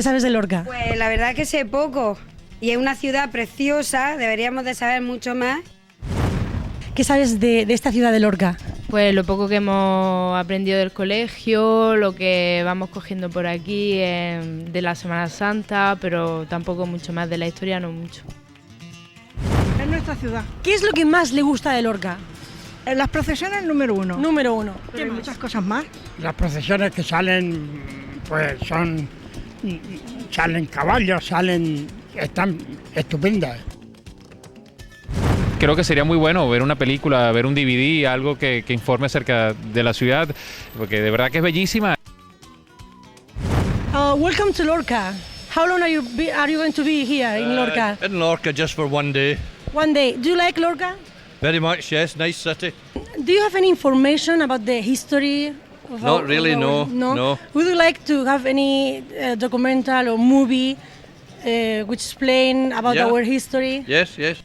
¿Qué sabes de Lorca? Pues la verdad que sé poco. Y es una ciudad preciosa, deberíamos de saber mucho más. ¿Qué sabes de esta ciudad de Lorca? Pues lo poco que hemos aprendido del colegio, lo que vamos cogiendo por aquí de la Semana Santa, pero tampoco mucho más de la historia, no mucho. Es nuestra ciudad. ¿Qué es lo que más le gusta de Lorca? Las procesiones número uno. Número uno. Pero hay muchas cosas más. Las procesiones que salen, pues salen caballos, están estupendas. Creo que sería muy bueno ver una película, ver un DVD, algo que informe acerca de la ciudad, porque de verdad que es bellísima. Welcome to Lorca. How long are you going to be here in Lorca? In Lorca just for one day. One day. Do you like Lorca? Very much, yes. Nice city. Do you have any information about the history? Not really, no. Would you like to have any documental or movie which explain about our history? Yes, yes.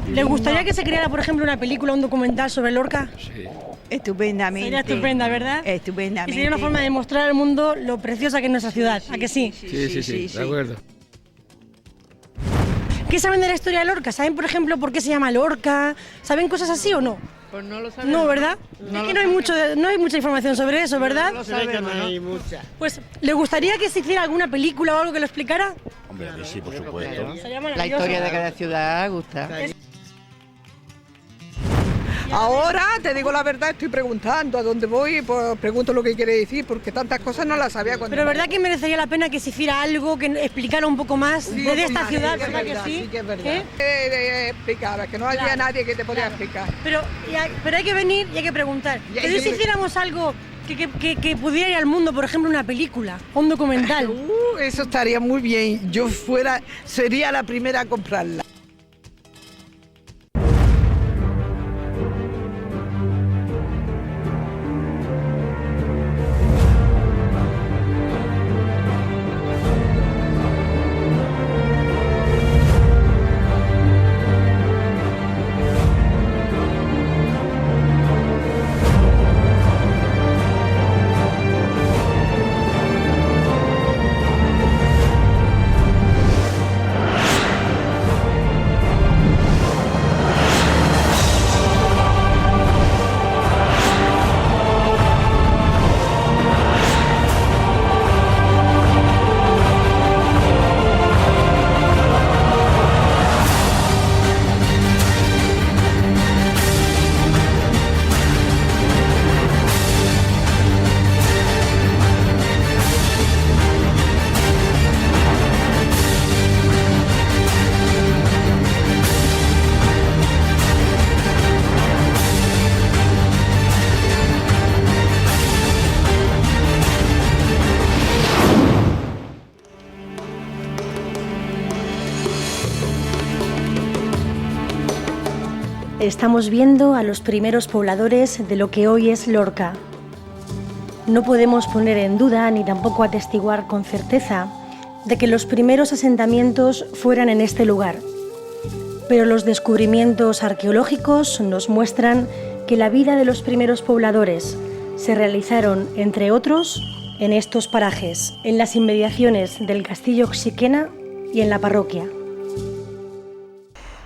¿Le gustaría que se creara, por ejemplo, una película, un documental sobre Lorca? Sí. Estupendamente. Sería estupenda, ¿verdad? Estupendamente. Y sería una forma de mostrar al mundo lo preciosa que es nuestra ciudad, ¿a que sí? Sí, de acuerdo. ¿Qué saben de la historia de Lorca? ¿Saben, por ejemplo, por qué se llama Lorca? ¿Saben cosas así o no? Pues no lo sabemos. No, ¿verdad? Es que no hay mucha información sobre eso, ¿verdad? No hay mucha. Pues, ¿le gustaría que se hiciera alguna película o algo que lo explicara? Hombre, sí, por supuesto. Sería La maravilloso. historia de cada ciudad gusta. Ahora, te digo la verdad, estoy preguntando a dónde voy, pues pregunto lo que quiere decir, porque tantas cosas no las sabía cuando... Pero ¿verdad que merecería la pena que se hiciera algo que explicara un poco más de esta ciudad? ¿Verdad que sí? Sí, que es verdad. Explicar, que no había nadie que te podía explicar. Pero hay que venir y hay que preguntar. Pero si hiciéramos algo que pudiera ir al mundo, por ejemplo, una película, un documental. Eso estaría muy bien. Sería la primera a comprarla. Estamos viendo a los primeros pobladores de lo que hoy es Lorca. No podemos poner en duda ni tampoco atestiguar con certeza de que los primeros asentamientos fueran en este lugar. Pero los descubrimientos arqueológicos nos muestran que la vida de los primeros pobladores se realizaron, entre otros, en estos parajes, en las inmediaciones del castillo Xiquena y en la parroquia.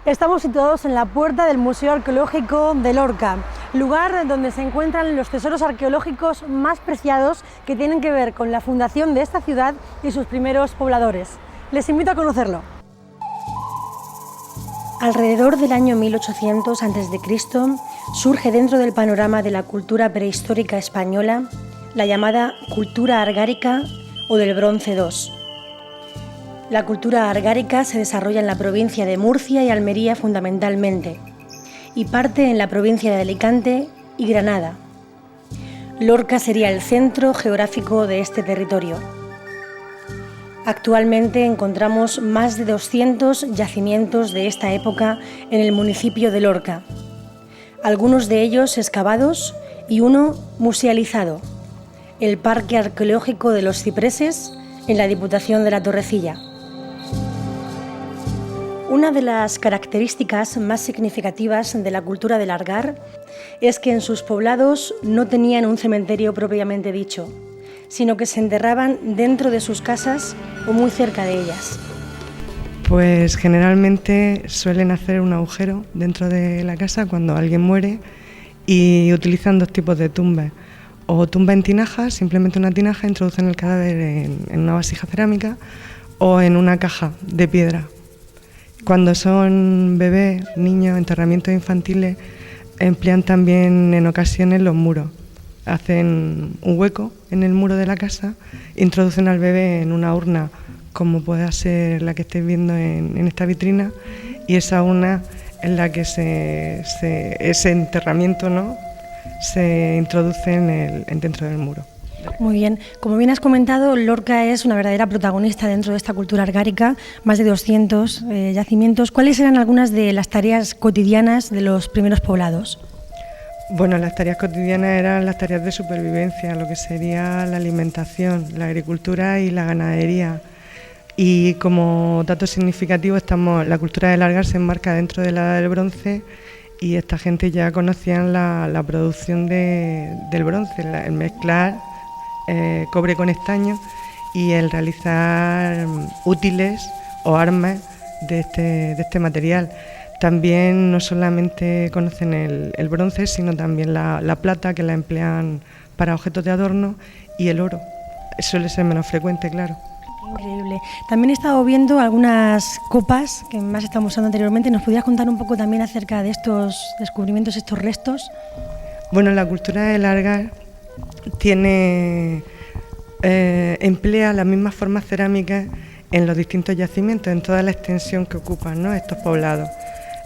Estamos situados en la puerta del Museo Arqueológico de Lorca, lugar donde se encuentran los tesoros arqueológicos más preciados que tienen que ver con la fundación de esta ciudad y sus primeros pobladores. Les invito a conocerlo. Alrededor del año 1800 a.C. surge dentro del panorama de la cultura prehistórica española la llamada cultura argárica o del Bronce II. La cultura argárica se desarrolla en la provincia de Murcia y Almería fundamentalmente, y parte en la provincia de Alicante y Granada. Lorca sería el centro geográfico de este territorio. Actualmente encontramos más de 200 yacimientos de esta época en el municipio de Lorca, algunos de ellos excavados y uno musealizado, el Parque Arqueológico de los Cipreses en la Diputación de la Torrecilla. Una de las características más significativas de la cultura del Argar es que en sus poblados no tenían un cementerio propiamente dicho, sino que se enterraban dentro de sus casas o muy cerca de ellas. Pues generalmente suelen hacer un agujero dentro de la casa cuando alguien muere y utilizan dos tipos de tumbas. O tumba en tinaja, simplemente una tinaja, introducen el cadáver en una vasija cerámica o en una caja de piedra. Cuando son bebés, niños, enterramientos infantiles, emplean también en ocasiones los muros. Hacen un hueco en el muro de la casa, introducen al bebé en una urna, como pueda ser la que estáis viendo en esta vitrina, y esa urna en la que ese enterramiento, ¿no?, se introduce dentro del muro. Muy bien. Como bien has comentado, Lorca es una verdadera protagonista dentro de esta cultura argárica, más de 200 yacimientos. ¿Cuáles eran algunas de las tareas cotidianas de los primeros poblados? Bueno, las tareas cotidianas eran las tareas de supervivencia, lo que sería la alimentación, la agricultura y la ganadería. Y como dato significativo, la cultura del Algar se enmarca dentro de la Edad del Bronce, y esta gente ya conocían la producción del bronce, el mezclar cobre con estaño y el realizar útiles o armas de este material. También no solamente conocen el bronce, sino también la plata, que la emplean para objetos de adorno, y el oro. Suele ser menos frecuente, claro. Increíble. También he estado viendo algunas copas que más estamos usando anteriormente. ¿Nos podrías contar un poco también acerca de estos descubrimientos, estos restos? Bueno, la cultura del Algar emplea las mismas formas cerámicas en los distintos yacimientos, en toda la extensión que ocupan, ¿no?, estos poblados.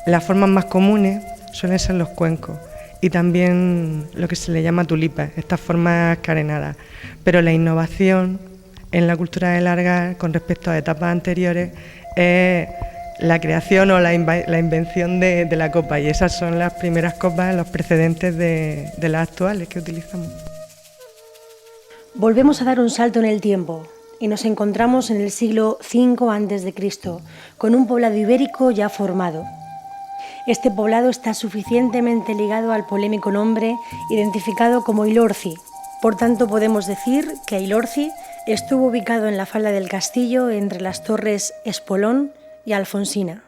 Las formas más comunes suelen ser los cuencos y también lo que se le llama tulipas, estas formas carenadas. Pero la innovación en la cultura del Algar con respecto a etapas anteriores es la creación o la invención de la copa, y esas son las primeras copas, los precedentes de las actuales que utilizamos. Volvemos a dar un salto en el tiempo y nos encontramos en el siglo V a.C., con un poblado ibérico ya formado. Este poblado está suficientemente ligado al polémico nombre identificado como Ilorci. Por tanto, podemos decir que Ilorci estuvo ubicado en la falda del castillo entre las torres Espolón y Alfonsina.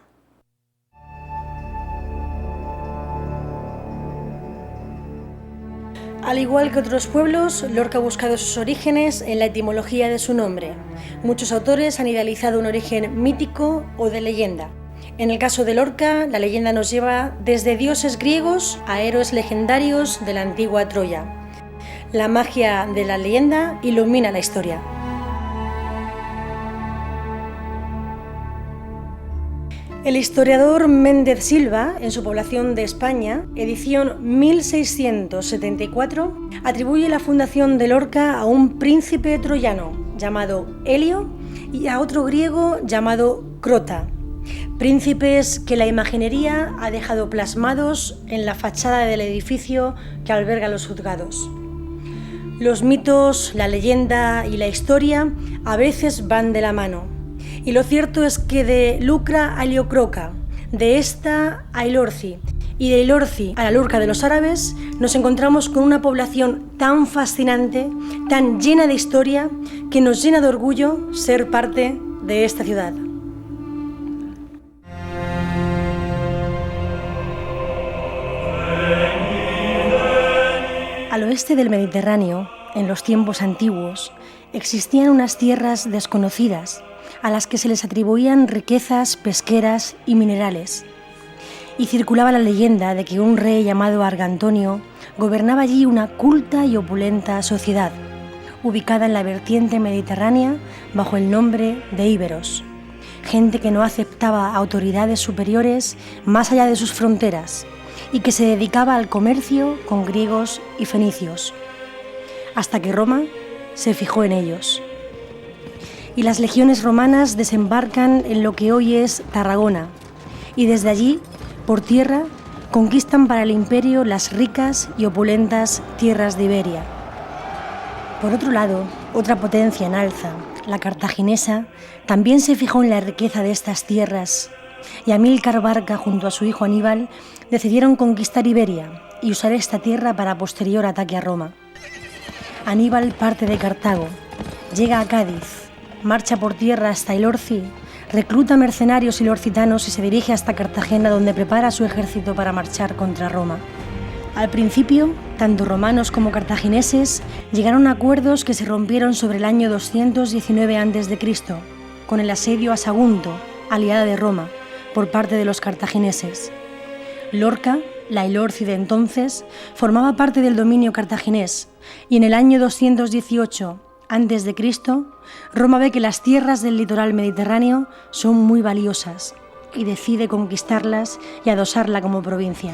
Al igual que otros pueblos, Lorca ha buscado sus orígenes en la etimología de su nombre. Muchos autores han idealizado un origen mítico o de leyenda. En el caso de Lorca, la leyenda nos lleva desde dioses griegos a héroes legendarios de la antigua Troya. La magia de la leyenda ilumina la historia. El historiador Méndez Silva, en su Población de España, edición 1674, atribuye la fundación de Lorca a un príncipe troyano llamado Helio y a otro griego llamado Crota, príncipes que la imaginería ha dejado plasmados en la fachada del edificio que alberga los juzgados. Los mitos, la leyenda y la historia a veces van de la mano. Y lo cierto es que de Lucra a Heliocroca, de esta a Ilorci y de Ilorci a la Lurca de los árabes, nos encontramos con una población tan fascinante, tan llena de historia, que nos llena de orgullo ser parte de esta ciudad. Al oeste del Mediterráneo, en los tiempos antiguos, existían unas tierras desconocidas a las que se les atribuían riquezas pesqueras y minerales. Y circulaba la leyenda de que un rey llamado Argantonio gobernaba allí una culta y opulenta sociedad, ubicada en la vertiente mediterránea bajo el nombre de íberos, gente que no aceptaba autoridades superiores más allá de sus fronteras y que se dedicaba al comercio con griegos y fenicios, hasta que Roma se fijó en ellos. Y las legiones romanas desembarcan en lo que hoy es Tarragona, y desde allí, por tierra, conquistan para el imperio las ricas y opulentas tierras de Iberia. Por otro lado, otra potencia en alza, la cartaginesa, también se fijó en la riqueza de estas tierras, y Amílcar Barca junto a su hijo Aníbal decidieron conquistar Iberia y usar esta tierra para posterior ataque a Roma. Aníbal parte de Cartago, llega a Cádiz, marcha por tierra hasta Ilorci, recluta mercenarios ilorcitanos y se dirige hasta Cartagena, donde prepara su ejército para marchar contra Roma. Al principio, tanto romanos como cartagineses llegaron a acuerdos que se rompieron sobre el año 219 a.C., con el asedio a Sagunto, aliada de Roma, por parte de los cartagineses. Lorca, la Ilorci de entonces, formaba parte del dominio cartaginés, y en el año 218 a.C., Roma ve que las tierras del litoral mediterráneo son muy valiosas y decide conquistarlas y adosarla como provincia.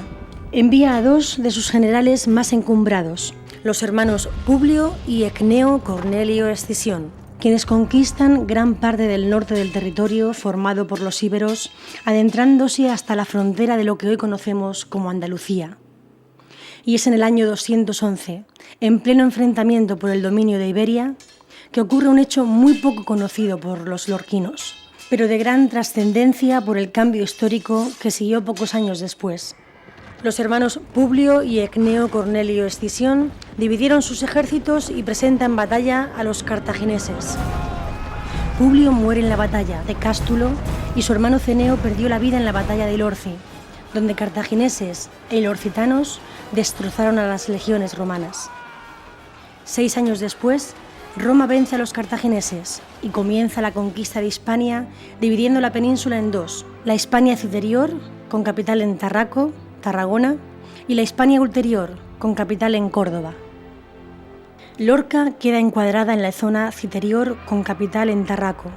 Envía a dos de sus generales más encumbrados, los hermanos Publio y Ecneo Cornelio Escision, quienes conquistan gran parte del norte del territorio formado por los íberos, adentrándose hasta la frontera de lo que hoy conocemos como Andalucía. Y es en el año 211, en pleno enfrentamiento por el dominio de Iberia, que ocurre un hecho muy poco conocido por los lorquinos, pero de gran trascendencia por el cambio histórico que siguió pocos años después. Los hermanos Publio y Ecneo Cornelio Escision dividieron sus ejércitos y presentan batalla a los cartagineses. Publio muere en la batalla de Cástulo y su hermano Ceneo perdió la vida en la batalla de Ilorci, donde cartagineses e ilorcitanos destrozaron a las legiones romanas. 6 años después, Roma vence a los cartagineses y comienza la conquista de Hispania, dividiendo la península en dos: la Hispania Citerior, con capital en Tarraco, Tarragona, y la Hispania Ulterior, con capital en Córdoba. Lorca queda encuadrada en la zona Citerior, con capital en Tarraco,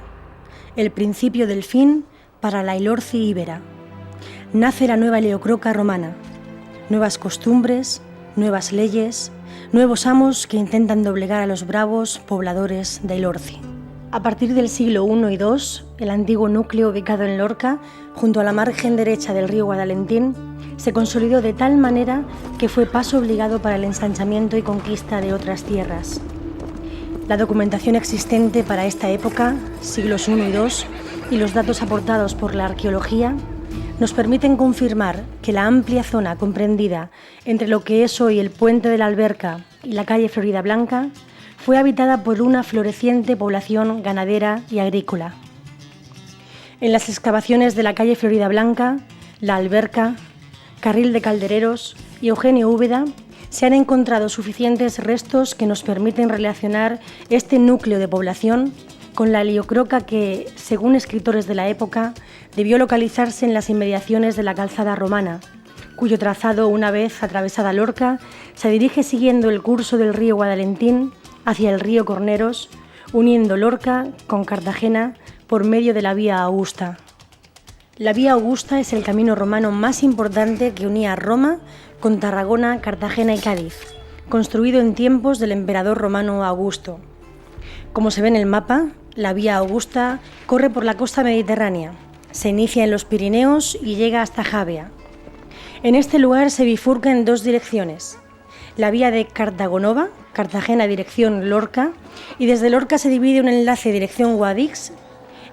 el principio del fin para la Ilorci íbera. Nace la nueva Leocroca romana, nuevas costumbres, nuevas leyes, nuevos amos que intentan doblegar a los bravos pobladores de Ilorci. A partir del siglo I y II, el antiguo núcleo ubicado en Lorca, junto a la margen derecha del río Guadalentín, se consolidó de tal manera que fue paso obligado para el ensanchamiento y conquista de otras tierras. La documentación existente para esta época, siglos I y II, y los datos aportados por la arqueología, nos permiten confirmar que la amplia zona comprendida entre lo que es hoy el Puente de la Alberca y la calle Floridablanca fue habitada por una floreciente población ganadera y agrícola. En las excavaciones de la calle Floridablanca, la Alberca, Carril de Caldereros y Eugenio Úbeda se han encontrado suficientes restos que nos permiten relacionar este núcleo de población con la Leocroca que, según escritores de la época, debió localizarse en las inmediaciones de la calzada romana, cuyo trazado, una vez atravesada Lorca, se dirige siguiendo el curso del río Guadalentín hacia el río Corneros, uniendo Lorca con Cartagena por medio de la Vía Augusta. La Vía Augusta es el camino romano más importante que unía a Roma con Tarragona, Cartagena y Cádiz, construido en tiempos del emperador romano Augusto. Como se ve en el mapa, la Vía Augusta corre por la costa mediterránea, se inicia en los Pirineos y llega hasta Javea. En este lugar se bifurca en dos direcciones: la vía de Cartagonova, Cartagena dirección Lorca, y desde Lorca se divide un enlace dirección Guadix,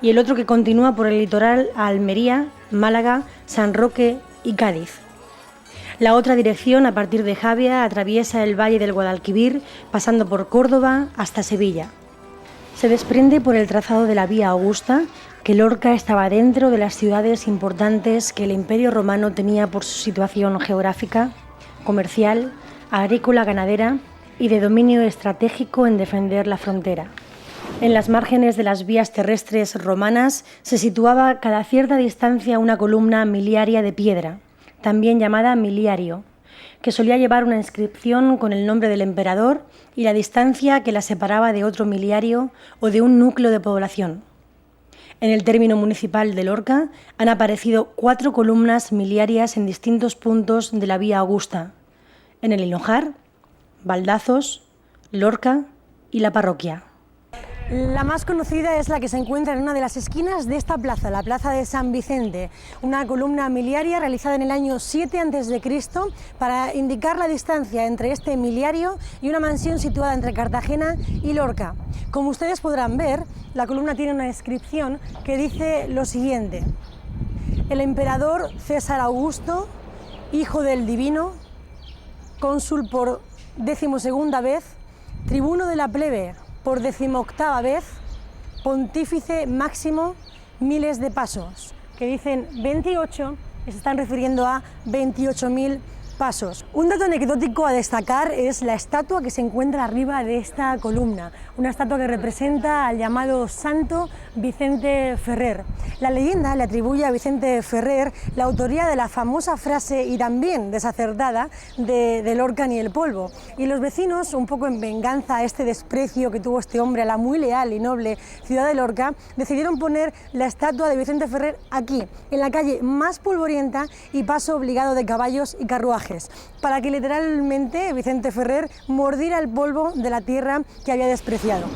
y el otro que continúa por el litoral a Almería, Málaga, San Roque y Cádiz. La otra dirección, a partir de Javea, atraviesa el valle del Guadalquivir, pasando por Córdoba hasta Sevilla. Se desprende por el trazado de la Vía Augusta que Lorca estaba dentro de las ciudades importantes que el Imperio Romano tenía por su situación geográfica, comercial, agrícola, ganadera y de dominio estratégico en defender la frontera. En las márgenes de las vías terrestres romanas se situaba cada cierta distancia una columna miliaria de piedra, también llamada miliario, que solía llevar una inscripción con el nombre del emperador y la distancia que la separaba de otro miliario o de un núcleo de población. En el término municipal de Lorca han aparecido 4 columnas miliarias en distintos puntos de la Vía Augusta: en el Hinojar, Baldazos, Lorca y la parroquia. La más conocida es la que se encuentra en una de las esquinas de esta plaza, la plaza de San Vicente, una columna miliaria realizada en el año 7 a.C. para indicar la distancia entre este miliario y una mansión situada entre Cartagena y Lorca. Como ustedes podrán ver, la columna tiene una inscripción que dice lo siguiente: el emperador César Augusto, hijo del divino, cónsul por 12ª vez, tribuno de la plebe por 18ª vez, pontífice máximo, miles de pasos. Que dicen 28, se están refiriendo a 28.000 pasos. Un dato anecdótico a destacar es la estatua que se encuentra arriba de esta columna, una estatua que representa al llamado santo Vicente Ferrer. La leyenda le atribuye a Vicente Ferrer la autoría de la famosa frase y también desacertada de Lorca ni el polvo. Y los vecinos, un poco en venganza a este desprecio que tuvo este hombre a la muy leal y noble ciudad de Lorca, decidieron poner la estatua de Vicente Ferrer aquí, en la calle más polvorienta y paso obligado de caballos y carruajes, para que literalmente Vicente Ferrer mordiera el polvo de la tierra que había despreciado.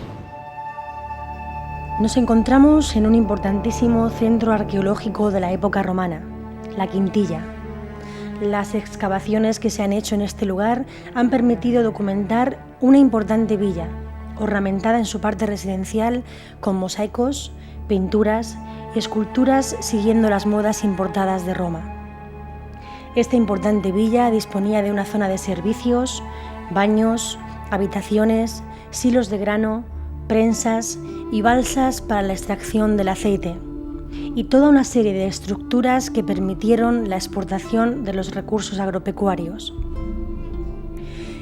Nos encontramos en un importantísimo centro arqueológico de la época romana, la Quintilla. Las excavaciones que se han hecho en este lugar han permitido documentar una importante villa, ornamentada en su parte residencial con mosaicos, pinturas y esculturas siguiendo las modas importadas de Roma. Esta importante villa disponía de una zona de servicios, baños, habitaciones, silos de grano, prensas y balsas para la extracción del aceite, y toda una serie de estructuras que permitieron la exportación de los recursos agropecuarios.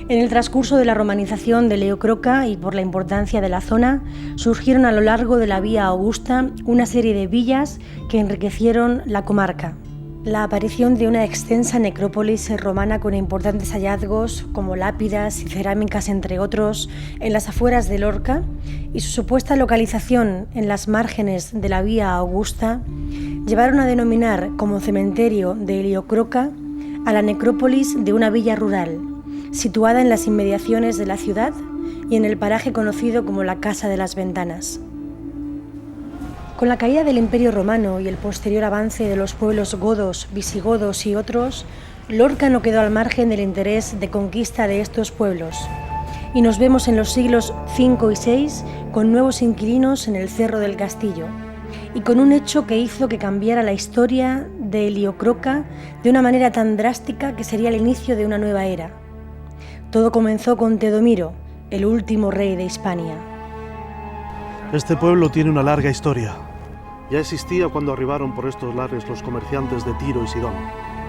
En el transcurso de la romanización de Leocroca y por la importancia de la zona, surgieron a lo largo de la Vía Augusta una serie de villas que enriquecieron la comarca. La aparición de una extensa necrópolis romana con importantes hallazgos como lápidas y cerámicas, entre otros, en las afueras de Lorca, y su supuesta localización en las márgenes de la Vía Augusta llevaron a denominar como cementerio de Heliocroca a la necrópolis de una villa rural, situada en las inmediaciones de la ciudad y en el paraje conocido como la Casa de las Ventanas. Con la caída del Imperio Romano y el posterior avance de los pueblos godos, visigodos y otros, Lorca no quedó al margen del interés de conquista de estos pueblos, y nos vemos en los siglos V y VI con nuevos inquilinos en el Cerro del Castillo, y con un hecho que hizo que cambiara la historia de Heliocroca de una manera tan drástica que sería el inicio de una nueva era. Todo comenzó con Teodomiro, el último rey de Hispania. Este pueblo tiene una larga historia. Ya existía cuando arribaron por estos lares los comerciantes de Tiro y Sidón.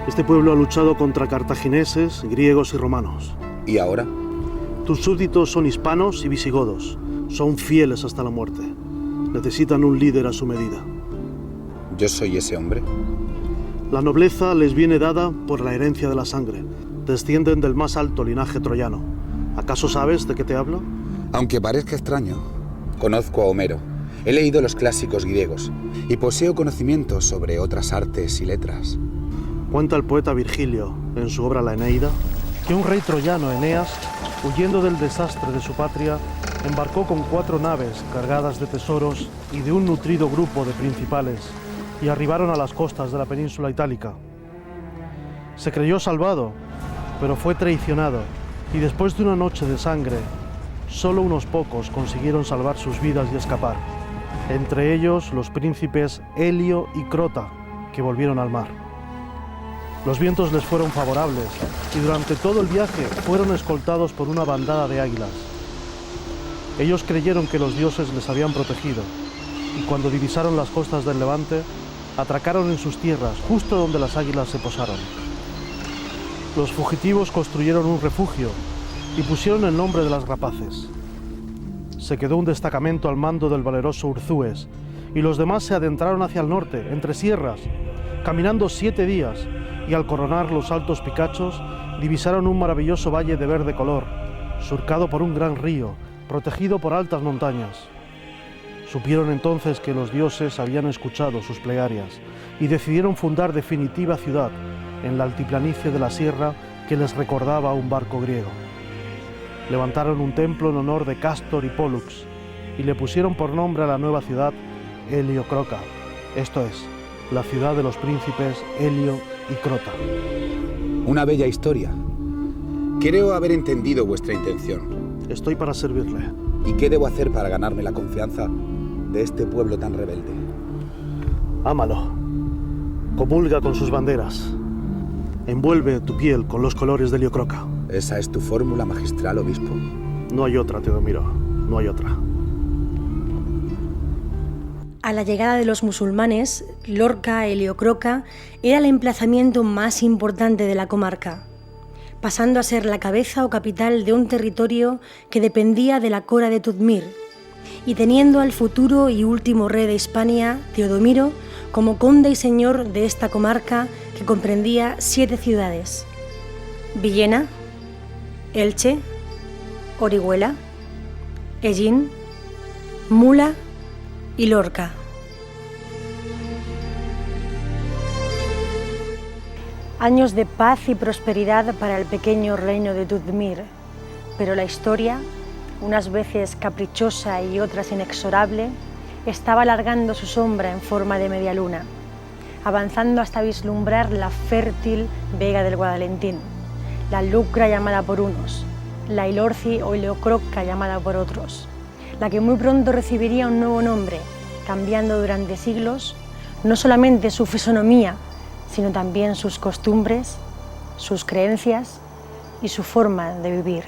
Este pueblo ha luchado contra cartagineses, griegos y romanos. ¿Y ahora? Tus súbditos son hispanos y visigodos. Son fieles hasta la muerte. Necesitan un líder a su medida. ¿Yo soy ese hombre? La nobleza les viene dada por la herencia de la sangre. Descienden del más alto linaje troyano. ¿Acaso sabes de qué te hablo? Aunque parezca extraño, conozco a Homero, he leído los clásicos griegos y poseo conocimientos sobre otras artes y letras. Cuenta el poeta Virgilio, en su obra La Eneida, que un rey troyano, Eneas, huyendo del desastre de su patria, embarcó con 4 naves cargadas de tesoros y de un nutrido grupo de principales, y arribaron a las costas de la península itálica. Se creyó salvado, pero fue traicionado, y después de una noche de sangre, solo unos pocos consiguieron salvar sus vidas y escapar, entre ellos los príncipes Helio y Crota, que volvieron al mar. Los vientos les fueron favorables y durante todo el viaje fueron escoltados por una bandada de águilas. Ellos creyeron que los dioses les habían protegido y cuando divisaron las costas del Levante, atracaron en sus tierras justo donde las águilas se posaron. Los fugitivos construyeron un refugio y pusieron el nombre de las rapaces. Se quedó un destacamento al mando del valeroso Urzúes y los demás se adentraron hacia el norte, entre sierras, caminando 7 días, y al coronar los altos picachos divisaron un maravilloso valle de verde color, surcado por un gran río, protegido por altas montañas. Supieron entonces que los dioses habían escuchado sus plegarias y decidieron fundar definitiva ciudad en la altiplanicie de la sierra que les recordaba a un barco griego. Levantaron un templo en honor de Cástor y Pólux y le pusieron por nombre a la nueva ciudad Heliocroca, esto es, la ciudad de los príncipes Helio y Crota. Una bella historia. Creo haber entendido vuestra intención. Estoy para servirle. ¿Y qué debo hacer para ganarme la confianza de este pueblo tan rebelde? Ámalo. Comulga con sus banderas. Envuelve tu piel con los colores de Heliocroca. Esa es tu fórmula magistral, obispo. No hay otra, Teodomiro, no hay otra. A la llegada de los musulmanes, Lorca Heliocroca era el emplazamiento más importante de la comarca, pasando a ser la cabeza o capital de un territorio que dependía de la cora de Tudmir, y teniendo al futuro y último rey de Hispania, Teodomiro, como conde y señor de esta comarca que comprendía 7 ciudades: Villena, Elche, Orihuela, Ellín, Mula y Lorca. Años de paz y prosperidad para el pequeño reino de Tudmir, pero la historia, unas veces caprichosa y otras inexorable, estaba alargando su sombra en forma de media luna, avanzando hasta vislumbrar la fértil vega del Guadalentín, la Lucra llamada por unos, la Ilorci o Heliocroca llamada por otros, la que muy pronto recibiría un nuevo nombre, cambiando durante siglos no solamente su fisonomía, sino también sus costumbres, sus creencias y su forma de vivir.